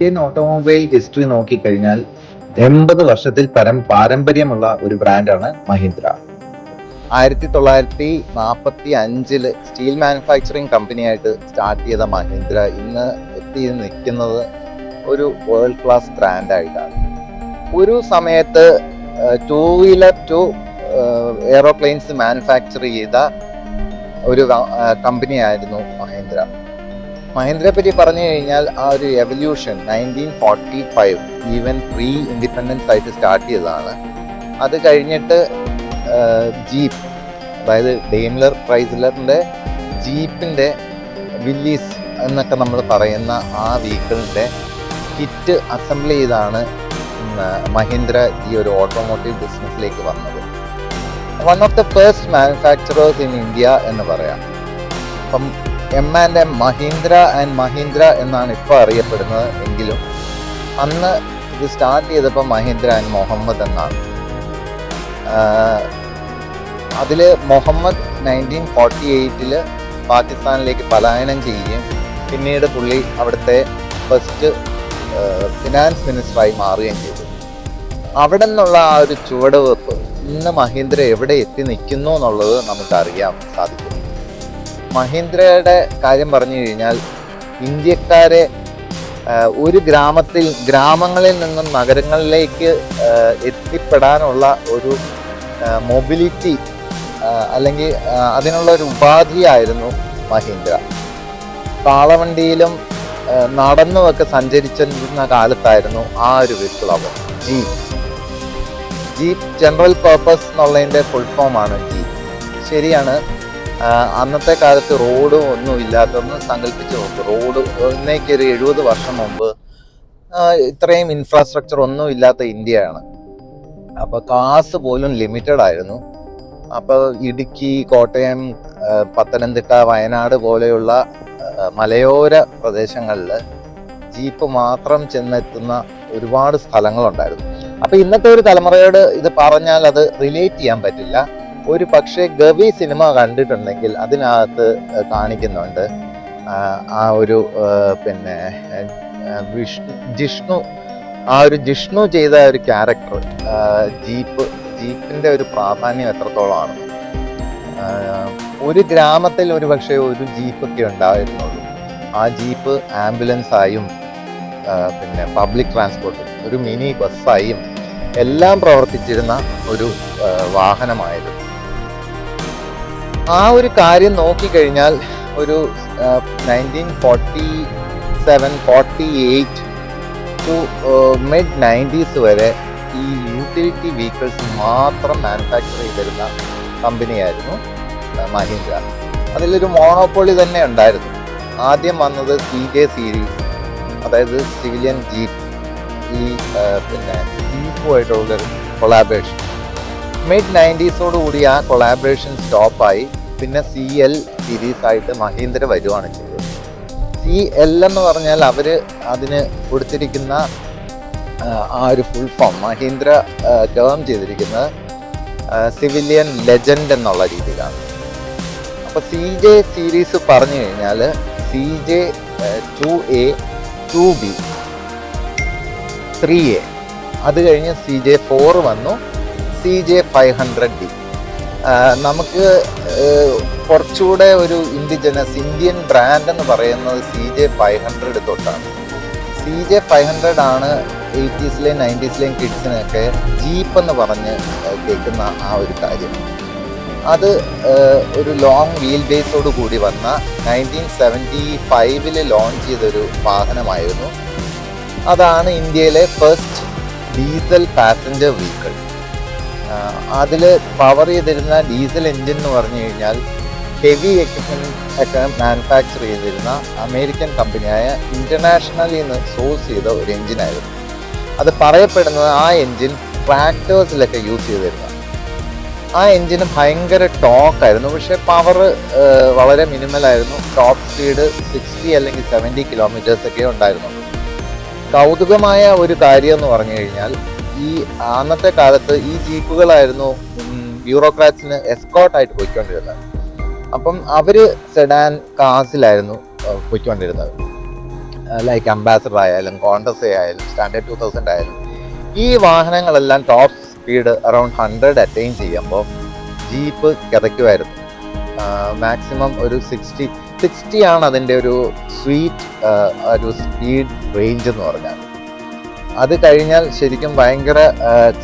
Indian automobile history നോക്കിക്കഴിഞ്ഞാൽ 80 വർഷത്തിൽ പരം പാരമ്പര്യമുള്ള ഒരു ബ്രാൻഡാണ് മഹീന്ദ്ര. 1945 സ്റ്റീൽ മാനുഫാക്ചറിങ് കമ്പനിയായിട്ട് സ്റ്റാർട്ട് ചെയ്ത മഹീന്ദ്ര ഇന്ന് എത്തി നിൽക്കുന്നത് ഒരു വേൾഡ് ക്ലാസ് ബ്രാൻഡായിട്ടാണ്. ഒരു സമയത്ത് two wheeler to aeroplanes manufacture ചെയ്ത ഒരു കമ്പനിയായിരുന്നു മഹീന്ദ്ര. മഹീന്ദ്രയെ പറ്റി പറഞ്ഞു കഴിഞ്ഞാൽ ആ ഒരു എവല്യൂഷൻ 1945 ഈവൻ പ്രീ ഇൻഡിപെൻഡൻസ് ആയിട്ട് സ്റ്റാർട്ട് ചെയ്തതാണ്. അത് കഴിഞ്ഞിട്ട് ജീപ്പ്, അതായത് ഡെയിംലർ ക്രൈസ്ലറിൻ്റെ ജീപ്പിൻ്റെ വില്ലീസ് എന്നൊക്കെ നമ്മൾ പറയുന്ന ആ വെഹിക്കിളിൻ്റെ കിറ്റ് അസംബിൾ ചെയ്താണ് മഹീന്ദ്ര ഈ ഒരു ഓട്ടോമോട്ടീവ് ബിസിനസ്സിലേക്ക് വന്നത്. One of the first manufacturers in India എന്ന് പറയാം. അപ്പം M&M മഹീന്ദ്ര ആൻഡ് മഹീന്ദ്ര എന്നാണ് ഇപ്പോൾ അറിയപ്പെടുന്നത്. എങ്കിലും അന്ന് ഇത് സ്റ്റാർട്ട് ചെയ്തപ്പോൾ മഹീന്ദ്ര ആൻഡ് മുഹമ്മദ് എന്നാണ്. അതിൽ മുഹമ്മദ് 1948 പാകിസ്ഥാനിലേക്ക് പലായനം ചെയ്യുകയും പിന്നീട് പുള്ളി അവിടുത്തെ ഫസ്റ്റ് ഫിനാൻസ് മിനിസ്റ്ററായി മാറുകയും ചെയ്തു. അവിടെ നിന്നുള്ള ആ ഒരു ചുവടുവെപ്പ് ഇന്ന് മഹീന്ദ്ര എവിടെ എത്തി നിൽക്കുന്നു എന്നുള്ളത് നമുക്കറിയാൻ സാധിക്കും. മഹീന്ദ്രയുടെ കാര്യം പറഞ്ഞു കഴിഞ്ഞാൽ ഇന്ത്യക്കാരെ ഒരു ഗ്രാമങ്ങളിൽ നിന്നും നഗരങ്ങളിലേക്ക് എത്തിപ്പെടാനുള്ള ഒരു മൊബിലിറ്റി അല്ലെങ്കിൽ അതിനുള്ള ഒരു ഉപാധിയായിരുന്നു മഹീന്ദ്ര. കാളവണ്ടിയിലും നടന്നുമൊക്കെ സഞ്ചരിച്ചിരുന്ന കാലത്തായിരുന്നു ആ ഒരു വിപ്ലവം. ജീപ്പ് ജനറൽ പർപ്പസ് എന്നുള്ളതിൻ്റെ ഫുൾ ഫോമാണ് ജീപ്പ്. ശരിയാണ്, അന്നത്തെ കാലത്ത് റോഡും ഒന്നും ഇല്ലാത്തൊന്ന് സങ്കല്പിച്ച് നോക്കും. റോഡ് ഇന്നേക്ക് ഒരു 70 വർഷം മുമ്പ് ഇത്രയും ഇൻഫ്രാസ്ട്രക്ചർ ഒന്നും ഇല്ലാത്ത ഇന്ത്യയാണ്. അപ്പോൾ കാസ് പോലും ലിമിറ്റഡ് ആയിരുന്നു. അപ്പോൾ ഇടുക്കി, കോട്ടയം, പത്തനംതിട്ട, വയനാട് പോലെയുള്ള മലയോര പ്രദേശങ്ങളിൽ ജീപ്പ് മാത്രം ചെന്നെത്തുന്ന ഒരുപാട് സ്ഥലങ്ങളുണ്ടായിരുന്നു. അപ്പോൾ ഇന്നത്തെ ഒരു തലമുറയോട് ഇത് പറഞ്ഞാൽ അത് റിലേറ്റ് ചെയ്യാൻ പറ്റില്ല. ഒരു പക്ഷേ ഗവി സിനിമ കണ്ടിട്ടുണ്ടെങ്കിൽ അതിനകത്ത് കാണിക്കുന്നുണ്ട് ആ ഒരു പിന്നെ ജിഷ്ണു ചെയ്ത ഒരു ക്യാരക്ടർ. ജീപ്പിൻ്റെ ഒരു പ്രാധാന്യം എത്രത്തോളമാണ്. ഒരു ഗ്രാമത്തിൽ ഒരു പക്ഷേ ഒരു ജീപ്പൊക്കെ ഉണ്ടായിരുന്നുള്ളൂ. ആ ജീപ്പ് ആംബുലൻസായും പിന്നെ പബ്ലിക് ട്രാൻസ്പോർട്ടും ഒരു മിനി ബസ്സായും എല്ലാം പ്രവർത്തിച്ചിരുന്ന ഒരു വാഹനമായിരുന്നു. ആ ഒരു കാര്യം നോക്കിക്കഴിഞ്ഞാൽ ഒരു 1947-48 ടു മിഡ് 90s വരെ ഈ യൂട്ടിലിറ്റി വെഹിക്കിൾസ് മാത്രം മാനുഫാക്ചർ ചെയ്തിരുന്ന കമ്പനിയായിരുന്നു മഹീന്ദ്ര. അതിലൊരു മോണോപ്പൊളി തന്നെ ഉണ്ടായിരുന്നു. ആദ്യം വന്നത് CJ സീരീസ്, അതായത് സിവിലിയൻ ജീപ്പ്. ഈ പിന്നെ ജീപ്പുമായിട്ടുള്ളൊരു കൊളാബറേഷൻ മിഡ് 90s കൂടി ആ കൊളാബറേഷൻ സ്റ്റോപ്പായി. പിന്നെ CL സീരീസ് ആയിട്ട് മഹീന്ദ്ര വരുവാണ് ചെയ്തത്. CL എന്ന് പറഞ്ഞാൽ അവർ അതിന് കൊടുത്തിരിക്കുന്ന ആ ഒരു ഫുൾ ഫോം മഹീന്ദ്ര ടേം ചെയ്തിരിക്കുന്നത് സിവിലിയൻ ലെജൻഡ് എന്നുള്ള രീതിയിലാണ്. അപ്പോൾ CJ സീരീസ് പറഞ്ഞു കഴിഞ്ഞാൽ CJ 2A 2B 3A, അത് കഴിഞ്ഞ് CJ 4 വന്നു, CJ 500D. നമുക്ക് കുറച്ചുകൂടെ ഒരു ഇന്ത്യൻ ബ്രാൻഡ് എന്ന് പറയുന്നത് CJ 500 തൊട്ടാണ്. CJ 500 ആണ് 80s 90s കിഡ്സിനൊക്കെ ജീപ്പ് എന്ന് പറഞ്ഞ് കേൾക്കുന്ന ആ ഒരു കാര്യം. അത് ഒരു ലോങ് വീൽ ബേസോട് കൂടി വന്ന 1975 ലോഞ്ച് ചെയ്തൊരു വാഹനമായിരുന്നു. അതാണ് ഇന്ത്യയിലെ ഫസ്റ്റ് ഡീസൽ പാസഞ്ചർ വെഹിക്കിൾ. അതിൽ പവർ ചെയ്തിരുന്ന ഡീസൽ എൻജിൻ എന്ന് പറഞ്ഞു കഴിഞ്ഞാൽ ഹെവി എക്യുപ്മെൻറ്റ് ഒക്കെ മാനുഫാക്ചർ ചെയ്തിരുന്ന അമേരിക്കൻ കമ്പനിയായ ഇൻ്റർനാഷണലിൽ നിന്ന് സോഴ്സ് ചെയ്ത ഒരു എൻജിനായിരുന്നു. അത് പറയപ്പെടുന്നത് ആ എൻജിൻ ട്രാക്ടേഴ്സിലൊക്കെ യൂസ് ചെയ്തിരുന്ന ആ എൻജിന് ഭയങ്കര ടോക്കായിരുന്നു. പക്ഷേ പവർ വളരെ മിനിമലായിരുന്നു. ടോപ്പ് സ്പീഡ് 60 അല്ലെങ്കിൽ 70 കിലോമീറ്റേഴ്സൊക്കെ ഉണ്ടായിരുന്നുള്ളൂ. കൗതുകമായ ഒരു കാര്യം എന്ന് പറഞ്ഞു കഴിഞ്ഞാൽ ഈ അന്നത്തെ കാലത്ത് ഈ ജീപ്പുകളായിരുന്നു ബ്യൂറോക്രാറ്റ്സിന് എസ്കോർട്ടായിട്ട് പോയിക്കൊണ്ടിരുന്നത്. അപ്പം അവർ സെഡാൻ കാസിലായിരുന്നു പോയിക്കൊണ്ടിരുന്നത്. ലൈക്ക് അംബാസഡർ ആയാലും കോണ്ടസ് ആയാലും സ്റ്റാൻഡേർഡ് 2000 ആയാലും ഈ വാഹനങ്ങളെല്ലാം ടോപ്പ് സ്പീഡ് അറൗണ്ട് 100 അറ്റൈൻ ചെയ്യുമ്പോൾ ജീപ്പ് കിതയ്ക്കുമായിരുന്നു. മാക്സിമം ഒരു 60 ആണ് അതിൻ്റെ ഒരു സ്വീറ്റ് ഒരു സ്പീഡ് റേഞ്ച് എന്ന് പറഞ്ഞാൽ. അത് കഴിഞ്ഞാൽ ശരിക്കും ഭയങ്കര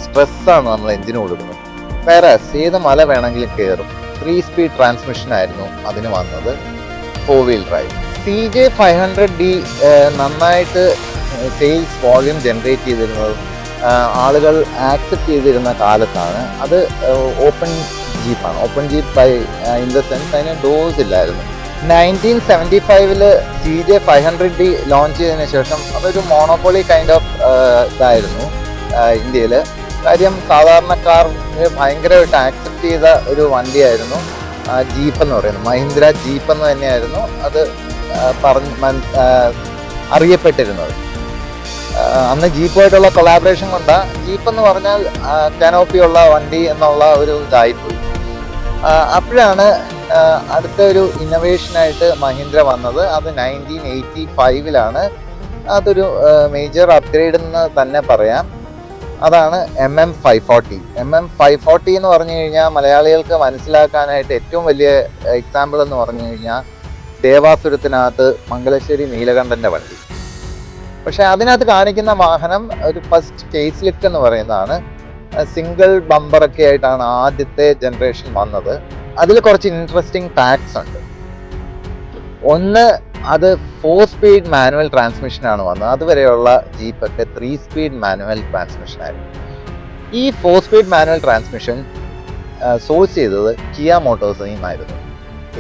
സ്ട്രെസ്സാണ് നമ്മൾ എഞ്ചിന് കൊടുക്കുന്നത്. വേറെ ഏത് മല വേണമെങ്കിലും കയറും. 3 സ്പീഡ് ട്രാൻസ്മിഷൻ ആയിരുന്നു അതിന് വന്നത്, 4 വീൽ ഡ്രൈവ്. CJ500D നന്നായിട്ട് സെയിൽസ് വോള്യൂം ജനറേറ്റ് ചെയ്തിരുന്നതും ആളുകൾ ആക്സെപ്റ്റ് ചെയ്തിരുന്ന കാലത്താണ്. അത് ഓപ്പൺ ജീപ്പാണ്. Open jeep by in the sense അതിന് ഡോസ് ഇല്ലായിരുന്നു. 1975 CJ500D ലോഞ്ച് ചെയ്തതിന് ശേഷം അതൊരു മോണോപ്പൊളി കൈൻഡ് ഓഫ് ഇതായിരുന്നു ഇന്ത്യയിൽ. കാര്യം സാധാരണക്കാർ ഭയങ്കരമായിട്ട് ആക്സെപ്റ്റ് ചെയ്ത ഒരു വണ്ടിയായിരുന്നു ജീപ്പ് എന്ന് പറയുന്നത്. മഹീന്ദ്ര ജീപ്പ് എന്ന് തന്നെയായിരുന്നു അത് അറിയപ്പെട്ടിരുന്നത്. അന്ന് ജീപ്പുമായിട്ടുള്ള കൊളാബറേഷൻ കൊണ്ടാണ് ജീപ്പ് എന്ന് പറഞ്ഞാൽ കാനോപ്പിയുള്ള വണ്ടി എന്നുള്ള ഒരു ഇതായിപ്പോയി. അപ്പോഴാണ് അടുത്ത ഒരു ഇന്നോവേഷനായിട്ട് മഹീന്ദ്ര വന്നത്. അത് 1985 അതൊരു മേജർ അപ്ഗ്രേഡ് എന്ന് തന്നെ പറയാം. അതാണ് MM540. MM540 എന്ന് പറഞ്ഞു കഴിഞ്ഞാൽ മലയാളികൾക്ക് മനസ്സിലാക്കാനായിട്ട് ഏറ്റവും വലിയ എക്സാമ്പിൾ എന്ന് പറഞ്ഞു കഴിഞ്ഞാൽ ദേവാസുരത്തിനകത്ത് മംഗലശ്ശേരി നീലകണ്ഠൻ്റെ വണ്ടി. പക്ഷെ അതിനകത്ത് കാണിക്കുന്ന വാഹനം ഒരു ഫസ്റ്റ് ഫേസ് ലിഫ്റ്റ് എന്ന് പറയുന്നതാണ്. സിംഗിൾ ബമ്പറൊക്കെ ആയിട്ടാണ് ആദ്യത്തെ ജനറേഷൻ വന്നത്. അതിൽ കുറച്ച് ഇൻട്രസ്റ്റിംഗ് ഫാക്ട്സ് ഉണ്ട്. ഒന്ന്, അത് 4 സ്പീഡ് മാനുവൽ ട്രാൻസ്മിഷനാണ് വന്നത്. അതുവരെയുള്ള ജീപ്പൊക്കെ 3 സ്പീഡ് മാനുവൽ ട്രാൻസ്മിഷൻ ആയിരുന്നു. ഈ 4 സ്പീഡ് മാനുവൽ ട്രാൻസ്മിഷൻ സോഴ്സ് ചെയ്തത് കിയ മോട്ടോഴ്സിൽ നിന്നായിരുന്നു.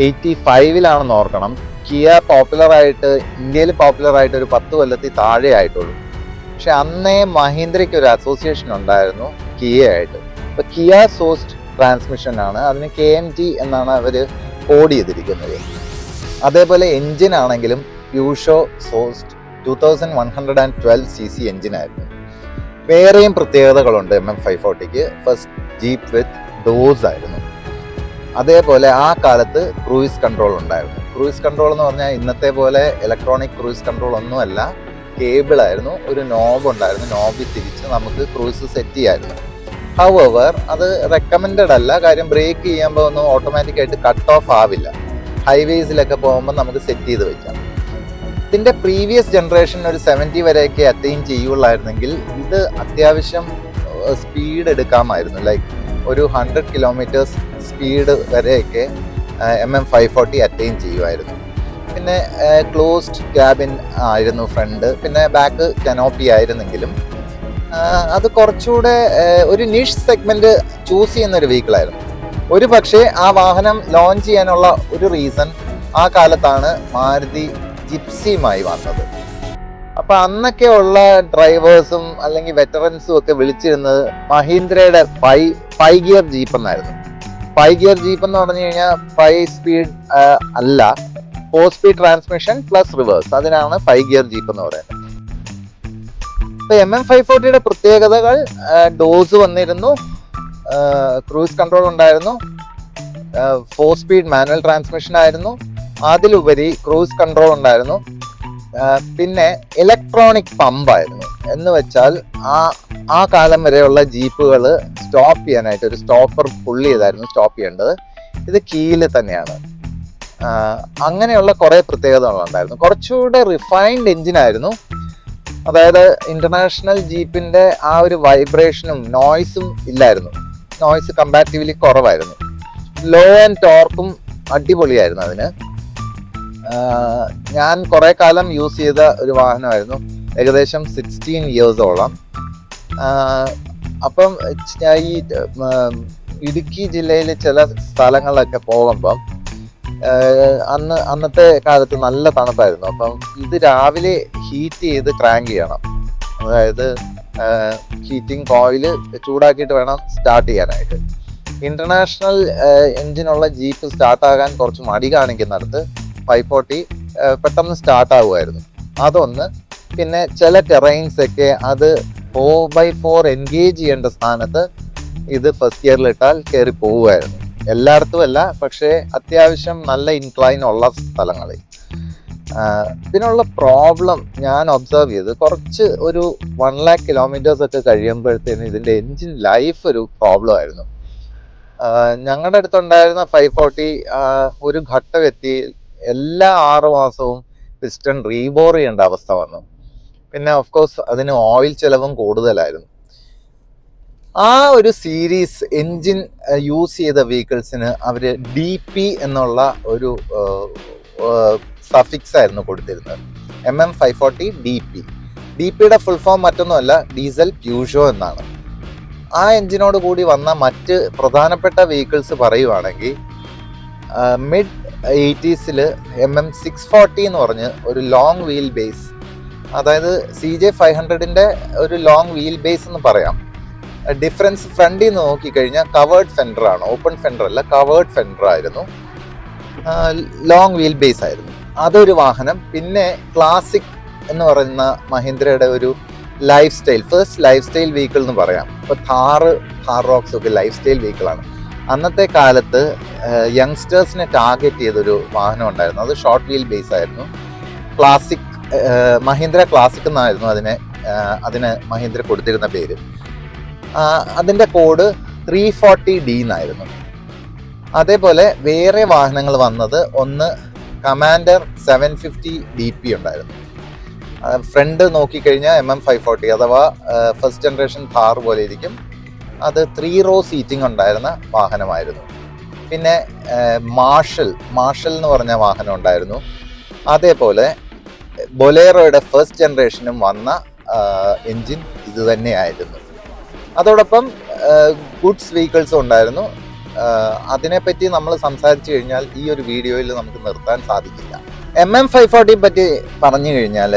85 ഓർക്കണം. കിയ ഇന്ത്യയിൽ പോപ്പുലറായിട്ട് ഒരു 10 കൊല്ലത്തിൽ താഴെ ആയിട്ടുള്ളൂ. പക്ഷെ അന്നേ മഹീന്ദ്രയ്ക്ക് ഒരു അസോസിയേഷൻ ഉണ്ടായിരുന്നു കിയ ആയിട്ട്. അപ്പൊ കിയ സോഴ്സ്ഡ് ട്രാൻസ്മിഷൻ ആണ്. അതിന് KMT എന്നാണ് അവർ കോഡ് ചെയ്തിരിക്കുന്നത്. അതേപോലെ എഞ്ചിൻ ആണെങ്കിലും പ്യൂഷോ സോഴ്സ്ഡ് 2112cc എഞ്ചിനായിരുന്നു. വേറെയും പ്രത്യേകതകളുണ്ട് MM540ക്ക്. ഫസ്റ്റ് ജീപ്പ് വിത്ത് ഡോസ് ആയിരുന്നു. അതേപോലെ ആ കാലത്ത് ക്രൂയിസ് കൺട്രോൾ ഉണ്ടായിരുന്നു. ക്രൂയിസ് കൺട്രോൾ എന്ന് പറഞ്ഞാൽ ഇന്നത്തെ പോലെ ഇലക്ട്രോണിക് ക്രൂയിസ് കൺട്രോൾ ഒന്നുമല്ല, കേബിൾ ആയിരുന്നു. ഒരു നോബ് ഉണ്ടായിരുന്നു. നോബിൽ തിരിച്ച് നമുക്ക് ക്രൂയിസ് സെറ്റ് ചെയ്യായിരുന്നു. ഹൗവർ അത് റെക്കമെൻഡഡ് അല്ല. കാര്യം ബ്രേക്ക് ചെയ്യുമ്പോൾ ഒന്നും ഓട്ടോമാറ്റിക്കായിട്ട് കട്ട് ഓഫ് ആവില്ല. ഹൈവേസിലൊക്കെ പോകുമ്പോൾ നമുക്ക് സെറ്റ് ചെയ്ത് വെക്കാം. ഇതിൻ്റെ പ്രീവിയസ് ജനറേഷൻ ഒരു 70 വരെയൊക്കെ അറ്റൈൻ ചെയ്യുള്ളായിരുന്നെങ്കിൽ ഇത് അത്യാവശ്യം സ്പീഡ് എടുക്കാമായിരുന്നു. ലൈക്ക് ഒരു 100 കിലോമീറ്റേഴ്സ് സ്പീഡ് വരെയൊക്കെ MM540 അറ്റൈൻ ചെയ്യുമായിരുന്നു. പിന്നെ ക്ലോസ്ഡ് ക്യാബിൻ ആയിരുന്നു ഫ്രണ്ട്. പിന്നെ ബാക്ക് കനോപ്പി ആയിരുന്നെങ്കിലും അത് കുറച്ചുകൂടെ ഒരു നിഷ് സെഗ്മെന്റ് ചൂസ് ചെയ്യുന്ന ഒരു വെഹിക്കിളായിരുന്നു. ഒരു പക്ഷേ ആ വാഹനം ലോഞ്ച് ചെയ്യാനുള്ള ഒരു റീസൺ ആ കാലത്താണ് മാരുതി ജിപ്സിയുമായി വന്നത്. അപ്പൊ അന്നൊക്കെ ഉള്ള ഡ്രൈവേഴ്സും അല്ലെങ്കിൽ വെറ്ററൻസും ഒക്കെ വിളിച്ചിരുന്നത് മഹീന്ദ്രയുടെ 5 ഗിയർ ജീപ്പ് എന്നായിരുന്നു. 5 ഗിയർ ജീപ്പ് എന്ന് പറഞ്ഞു കഴിഞ്ഞാൽ 5 സ്പീഡ് അല്ല, 4 സ്പീഡ് ട്രാൻസ്മിഷൻ പ്ലസ് റിവേഴ്സ്, അതിനാണ് 5 ഗിയർ ജീപ്പ് എന്ന് പറയുന്നത്. ഇപ്പൊ MM540യുടെ പ്രത്യേകതകൾ, ഡോസ് വന്നിരുന്നു, ക്രൂസ് കൺട്രോൾ ഉണ്ടായിരുന്നു, 4 സ്പീഡ് മാനുവൽ ട്രാൻസ്മിഷൻ ആയിരുന്നു, അതിലുപരി ക്രൂസ് കൺട്രോൾ ഉണ്ടായിരുന്നു, പിന്നെ ഇലക്ട്രോണിക് പമ്പ് ആയിരുന്നു. എന്ന് വെച്ചാൽ ആ കാലം വരെയുള്ള ജീപ്പുകൾ സ്റ്റോപ്പ് ചെയ്യാനായിട്ട് ഒരു സ്റ്റോപ്പർ പുള്ളി ചെയ്തായിരുന്നു സ്റ്റോപ്പ് ചെയ്യേണ്ടത്. ഇത് കീല് തന്നെയാണ്. അങ്ങനെയുള്ള കുറേ പ്രത്യേകതകളുണ്ടായിരുന്നു. കുറച്ചുകൂടെ റിഫൈൻഡ് എഞ്ചിനായിരുന്നു. അതായത് ഇന്റർനാഷണൽ ജീപ്പിന്റെ ആ ഒരു വൈബ്രേഷനും നോയ്സും ഇല്ലായിരുന്നു. നോയ്സ് കമ്പാരിറ്റീവ്ലി കുറവായിരുന്നു. ലോ ആൻഡ് ടോർക്കും അടിപൊളിയായിരുന്നു അതിന്. ഞാൻ കുറെ കാലം യൂസ് ചെയ്ത ഒരു വാഹനമായിരുന്നു, ഏകദേശം 16 ഇയേഴ്സോളം. അപ്പം ഈ ഇടുക്കി ജില്ലയിൽ ചില സ്ഥലങ്ങളിലൊക്കെ പോകുമ്പം അന്നത്തെ കാലത്ത് നല്ല തണുപ്പായിരുന്നു. അപ്പം ഇത് രാവിലെ ഹീറ്റ് ചെയ്ത് ക്രാങ്ക് ചെയ്യണം. അതായത് ഹീറ്റിംഗ് കോയില് ചൂടാക്കിയിട്ട് വേണം സ്റ്റാർട്ട് ചെയ്യാനായിട്ട്. ഇന്റർനാഷണൽ എഞ്ചിനുള്ള ജീപ്പ് സ്റ്റാർട്ടാകാൻ കുറച്ച് മടി കാണിക്കുന്നിടത്ത് 540 പെട്ടെന്ന് സ്റ്റാർട്ട് ആകുമായിരുന്നു. അതൊന്ന്. പിന്നെ ചില ടെറൈൻസ് ഒക്കെ അത് 4x4 എൻഗേജ് ചെയ്യേണ്ട സ്ഥാനത്ത് ഇത് ഫസ്റ്റ് ഗിയറിലിട്ടാൽ കയറി പോവുമായിരുന്നു. എല്ലായിടത്തും അല്ല, പക്ഷേ അത്യാവശ്യം നല്ല ഇൻക്ലൈൻ ഉള്ള സ്ഥലങ്ങളിൽ. ഇതിനുള്ള പ്രോബ്ലം ഞാൻ ഒബ്സർവ് ചെയ്ത് കുറച്ച് ഒരു 1,00,000 കിലോമീറ്റേഴ്സ് ഒക്കെ കഴിയുമ്പോഴത്തേന് ഇതിൻ്റെ എൻജിൻ ലൈഫ് ഒരു പ്രോബ്ലം ആയിരുന്നു. ഞങ്ങളുടെ അടുത്തുണ്ടായിരുന്ന 540 ഒരു ഘട്ടം എത്തി എല്ലാ 6 മാസവും പിസ്റ്റൺ റീബോർ ചെയ്യേണ്ട അവസ്ഥ വന്നു. പിന്നെ ഓഫ് കോഴ്സ് അതിന് ഓയിൽ ചെലവും കൂടുതലായിരുന്നു. ആ ഒരു സീരീസ് എൻജിൻ യൂസ് ചെയ്ത വെഹിക്കിൾസിന് അവർ DP എന്നുള്ള ഒരു സഫിക്സ് ആയിരുന്നു കൊടുത്തിരുന്നത്. MM540 DP. DPയുടെ ഫുൾ ഫോം മറ്റൊന്നുമല്ല, ഡീസൽ പ്യൂഷോ എന്നാണ്. ആ എൻജിനോട് കൂടി വന്ന മറ്റ് പ്രധാനപ്പെട്ട വെഹിക്കിൾസ് പറയുവാണെങ്കിൽ മിഡ് 80s MM640 എന്ന് പറഞ്ഞ് ഒരു ലോങ് വീൽ ബേസ്, അതായത് CJ500ൻ്റെ ഒരു ലോങ് വീൽ ബേസ് എന്ന് പറയാം. ഡിഫറൻസ് ഫ്രണ്ടിൽ നിന്ന് നോക്കിക്കഴിഞ്ഞാൽ കവേർഡ് ഫെൻഡർ ആണ്, ഓപ്പൺ ഫെൻഡർ അല്ല, കവേർഡ് ഫെൻഡർ ആയിരുന്നു, ലോങ് വീൽ ബേസ് ആയിരുന്നു. അതൊരു വാഹനം. പിന്നെ ക്ലാസിക് എന്ന് പറയുന്ന മഹീന്ദ്രയുടെ ഒരു ഫസ്റ്റ് ലൈഫ് സ്റ്റൈൽ വെഹിക്കിൾ എന്ന് പറയാം. ഇപ്പോൾ ഥാർ റോക്സ് ഒക്കെ ലൈഫ് സ്റ്റൈൽ വെഹിക്കിളാണ്. അന്നത്തെ കാലത്ത് യങ്സ്റ്റേഴ്സിനെ ടാർഗറ്റ് ചെയ്തൊരു വാഹനം ഉണ്ടായിരുന്നു. അത് ഷോർട്ട് വീൽ ബേസ് ആയിരുന്നു. ക്ലാസിക്, മഹീന്ദ്ര ക്ലാസിക് എന്നായിരുന്നു അതിന് മഹീന്ദ്ര കൊടുത്തിരുന്ന പേര്. അതിൻ്റെ കോഡ് 340D എന്നായിരുന്നു. അതേപോലെ വേറെ വാഹനങ്ങൾ വന്നത്, ഒന്ന് കമാൻഡർ 750 DP ഉണ്ടായിരുന്നു. ഫ്രണ്ട് നോക്കിക്കഴിഞ്ഞാൽ MM540 അഥവാ ഫസ്റ്റ് ജനറേഷൻ ഥാർ പോലെ ഇരിക്കും. അത് 3 row സീറ്റിംഗ് ഉണ്ടായിരുന്ന വാഹനമായിരുന്നു. പിന്നെ മാർഷൽ എന്ന് പറഞ്ഞ വാഹനം ഉണ്ടായിരുന്നു. അതേപോലെ ബൊലേറോയുടെ ഫസ്റ്റ് ജനറേഷനും വന്ന എൻജിൻ ഇത് തന്നെയായിരുന്നു. അതോടൊപ്പം ഗുഡ്സ് വെഹിക്കിൾസും ഉണ്ടായിരുന്നു. അതിനെപ്പറ്റി നമ്മൾ സംസാരിച്ചു കഴിഞ്ഞാൽ ഈ ഒരു വീഡിയോയിൽ നമുക്ക് നിർത്താൻ സാധിക്കില്ല. MM540 പറ്റി പറഞ്ഞു കഴിഞ്ഞാൽ,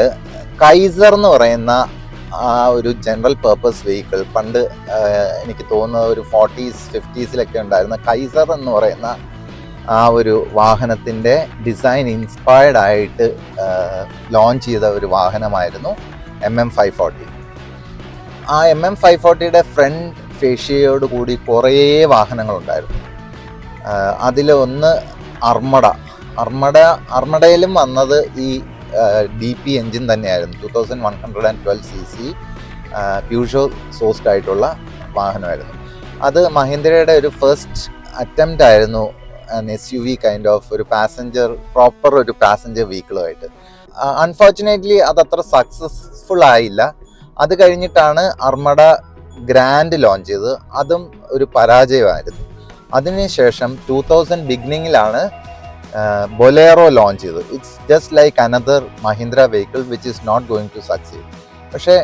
കൈസർ എന്ന് പറയുന്ന ആ ഒരു ജനറൽ പേർപ്പസ് വെഹിക്കിൾ, പണ്ട് എനിക്ക് തോന്നുന്നത് ഒരു 40s 50s ഉണ്ടായിരുന്ന കൈസർ എന്ന് പറയുന്ന ആ ഒരു വാഹനത്തിൻ്റെ ഡിസൈൻ ഇൻസ്പയർഡ് ആയിട്ട് ലോഞ്ച് ചെയ്ത ഒരു വാഹനമായിരുന്നു MM540. ആ MM540യുടെ ഫ്രണ്ട് ഫേഷ്യയോട് കൂടി കുറേ വാഹനങ്ങളുണ്ടായിരുന്നു. അതിലൊന്ന് അർമഡയിലും വന്നത് ഈ DP എൻജിൻ തന്നെയായിരുന്നു. 2112cc പ്യൂഷോ സോഴ്സ്ഡ് ആയിട്ടുള്ള വാഹനമായിരുന്നു. അത് മഹീന്ദ്രയുടെ ഒരു ഫസ്റ്റ് അറ്റംപ്റ്റ് ആയിരുന്നു SUV കൈൻഡ് ഓഫ് ഒരു പ്രോപ്പർ ഒരു പാസഞ്ചർ വെഹിക്കിളുമായിട്ട്. അൺഫോർച്ചുനേറ്റ്ലി അതത്ര സക്സസ്ഫുൾ ആയില്ല. അത് കഴിഞ്ഞിട്ടാണ് അർമഡ ഗ്രാൻഡ് ലോഞ്ച് ചെയ്തത്. അതും ഒരു പരാജയമായിരുന്നു. അതിനുശേഷം 2000 ബിഗിനിങ്ങിലാണ് ബൊലേറോ ലോഞ്ച് ചെയ്തത്. It's just like another Mahindra vehicle which is not going to succeed. പക്ഷേ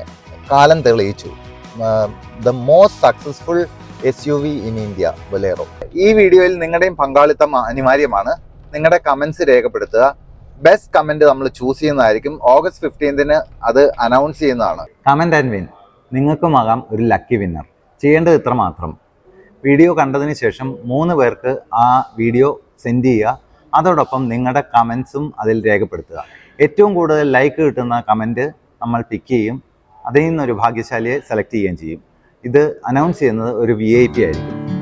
കാലം തെളിയിച്ചു, the most successful SUV in India Bolero. ഈ വീഡിയോയിൽ നിങ്ങളുടെയും പങ്കാളിത്തം അനിവാര്യമാണ്. നിങ്ങളുടെ കമൻസ് രേഖപ്പെടുത്തുക. ബെസ്റ്റ് കമൻറ്റ് നമ്മൾ ചൂസ് ചെയ്യുന്നതായിരിക്കും. August 15 അത് അനൗൺസ് ചെയ്യുന്നതാണ്. Comment and win. നിങ്ങൾക്കുമാകാം ഒരു ലക്കി വിന്നർ. ചെയ്യേണ്ടത് ഇത്ര മാത്രം: വീഡിയോ കണ്ടതിന് ശേഷം 3 പേർക്ക് ആ വീഡിയോ സെൻഡ് ചെയ്യുക. അതോടൊപ്പം നിങ്ങളുടെ കമൻസും അതിൽ രേഖപ്പെടുത്തുക. ഏറ്റവും കൂടുതൽ ലൈക്ക് കിട്ടുന്ന കമൻറ്റ് നമ്മൾ പിക്ക് ചെയ്യും. അതിൽ നിന്നൊരു ഭാഗ്യശാലിയെ സെലക്ട് ചെയ്യുകയും ചെയ്യും. ഇത് അനൗൺസ് ചെയ്യുന്നത് ഒരു VIP ആയിരിക്കും.